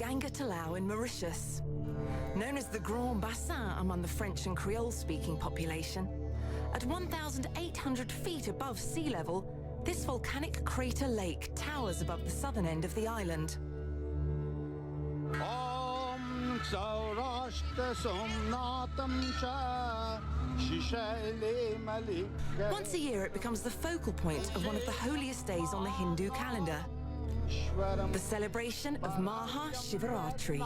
Ganga Talao in Mauritius. Known as the Grand Bassin among the French and Creole-speaking population, at 1,800 feet above sea level, this volcanic crater lake towers above the southern end of the island. Once a year it becomes the focal point of one of the holiest days on the Hindu calendar, the celebration of Maha Shivaratri.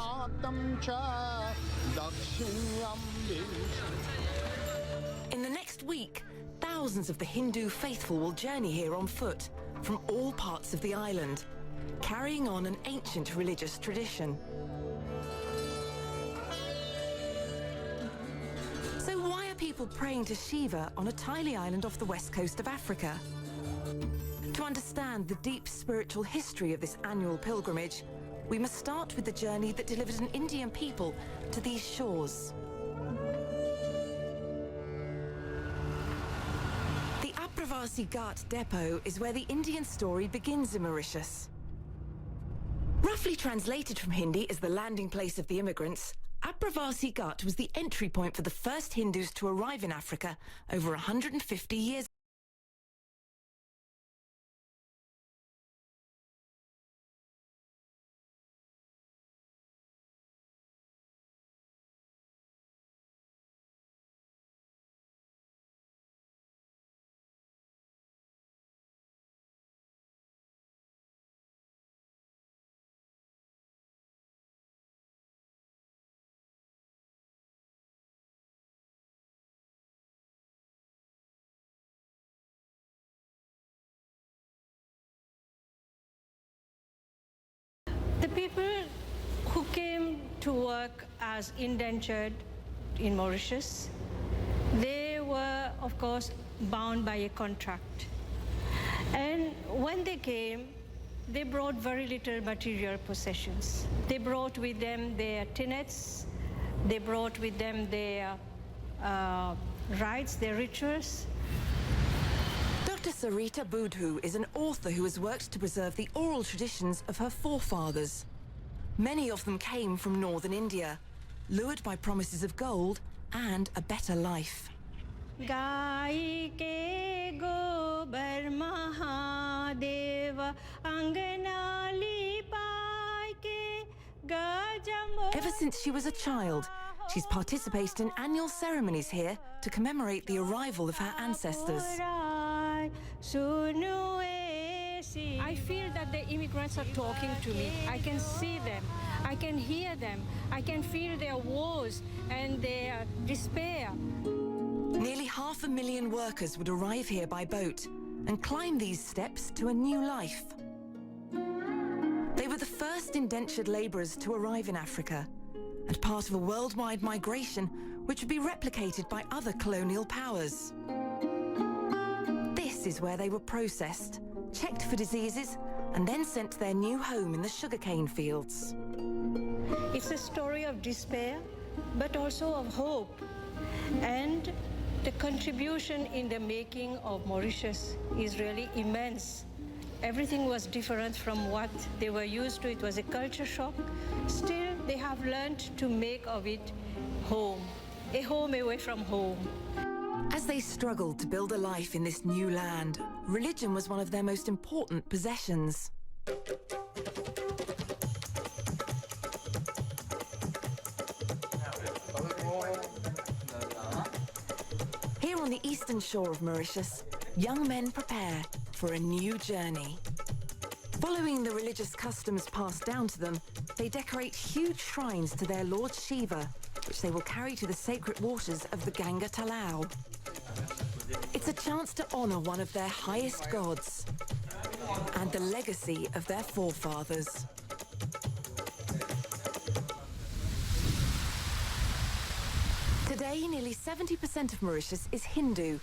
In the next week, thousands of the Hindu faithful will journey here on foot from all parts of the island, carrying on an ancient religious tradition. So why are people praying to Shiva on a tiny island off the west coast of Africa? To understand the deep spiritual history of this annual pilgrimage, we must start with the journey that delivered an Indian people to these shores. The Apravasi Ghat depot is where the Indian story begins in Mauritius. Roughly translated from Hindi as the landing place of the immigrants, Apravasi Ghat was the entry point for the first Hindus to arrive in Africa over 150 years. The people who came to work as indentured in Mauritius, they were, of course, bound by a contract. And when they came, they brought very little material possessions. They brought with them their tenets, they brought with them their rites, their rituals. Dr. Sarita Budhu is an author who has worked to preserve the oral traditions of her forefathers. Many of them came from northern India, lured by promises of gold and a better life. Ever since she was a child, she's participated in annual ceremonies here to commemorate the arrival of her ancestors. I feel that the immigrants are talking to me. I can see them, I can hear them, I can feel their woes and their despair. Nearly 500,000 workers would arrive here by boat and climb these steps to a new life. They were the first indentured labourers to arrive in Africa and part of a worldwide migration which would be replicated by other colonial powers. This is where they were processed, checked for diseases, and then sent to their new home in the sugarcane fields. It's a story of despair, but also of hope. And the contribution in the making of Mauritius is really immense. Everything was different from what they were used to. It was a culture shock. Still, they have learned to make of it home, a home away from home. As they struggled to build a life in this new land, religion was one of their most important possessions. Here on the eastern shore of Mauritius, young men prepare for a new journey. Following the religious customs passed down to them, they decorate huge shrines to their Lord Shiva, which they will carry to the sacred waters of the Ganga Talao. It's a chance to honor one of their highest gods and the legacy of their forefathers. Today, nearly 70% of Mauritius is Hindu.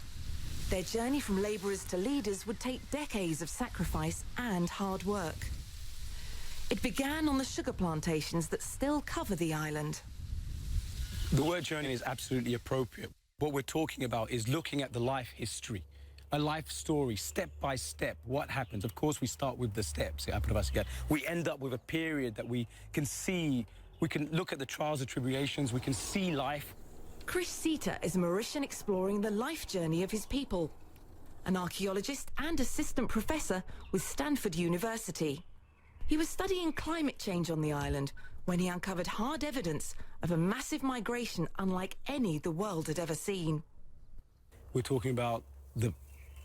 Their journey from laborers to leaders would take decades of sacrifice and hard work. It began on the sugar plantations that still cover the island. The word journey is absolutely appropriate. What we're talking about is looking at the life history a life story, step by step, what happens. Of course, we start with the steps. We end up with a period that we can see, we can look at the trials and tribulations, we can see life. Chris Sita is a Mauritian exploring the life journey of his people, an archaeologist and assistant professor with Stanford University. He was studying climate change on the island when he uncovered hard evidence of a massive migration unlike any the world had ever seen. We're talking about the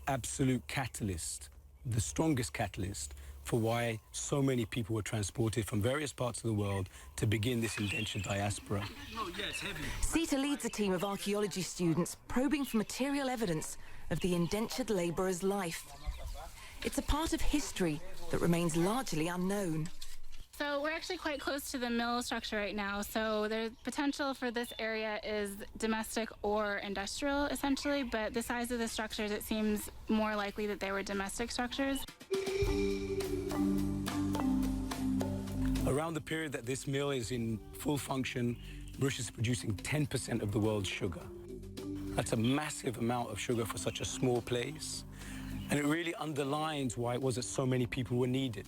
absolute catalyst, the strongest catalyst for why so many people were transported from various parts of the world to begin this indentured diaspora. Sita leads a team of archaeology students probing for material evidence of the indentured labourer's life. It's a part of history that remains largely unknown. So we're actually quite close to the mill structure right now. So the potential for this area is domestic or industrial, essentially. But the size of the structures, it seems more likely that they were domestic structures. Around the period that this mill is in full function, Mauritius is producing 10% of the world's sugar. That's a massive amount of sugar for such a small place. And it really underlines why it was that so many people were needed.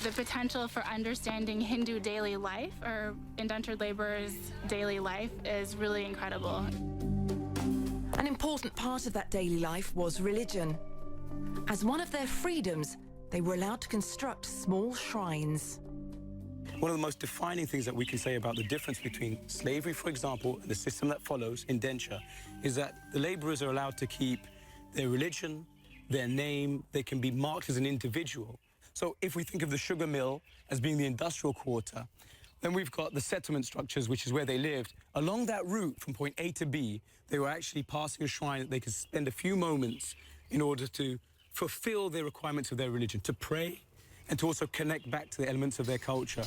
The potential for understanding Hindu daily life, or indentured laborers' daily life, is really incredible. An important part of that daily life was religion. As one of their freedoms, they were allowed to construct small shrines. One of the most defining things that we can say about the difference between slavery, for example, and the system that follows, indenture, is that the laborers are allowed to keep their religion, their name, they can be marked as an individual. So if we think of the sugar mill as being the industrial quarter, then we've got the settlement structures, which is where they lived. Along that route from point A to B, they were actually passing a shrine that they could spend a few moments in order to fulfill the requirements of their religion, to pray and to also connect back to the elements of their culture.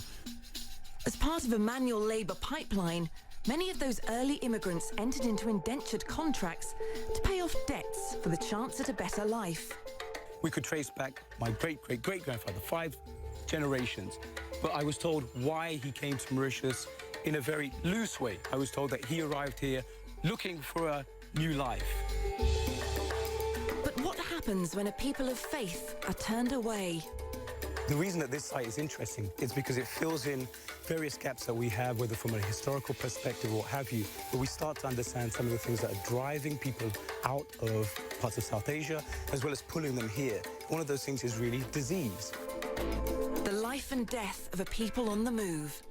As part of a manual labour pipeline, many of those early immigrants entered into indentured contracts to pay off debts for the chance at a better life. We could trace back my great-great-great-grandfather, 5 generations. But I was told why he came to Mauritius in a very loose way. I was told that he arrived here looking for a new life. But what happens when a people of faith are turned away? The reason that this site is interesting is because it fills in various gaps that we have, whether from a historical perspective or what have you, but we start to understand some of the things that are driving people out of parts of South Asia, as well as pulling them here. One of those things is really disease. The life and death of a people on the move.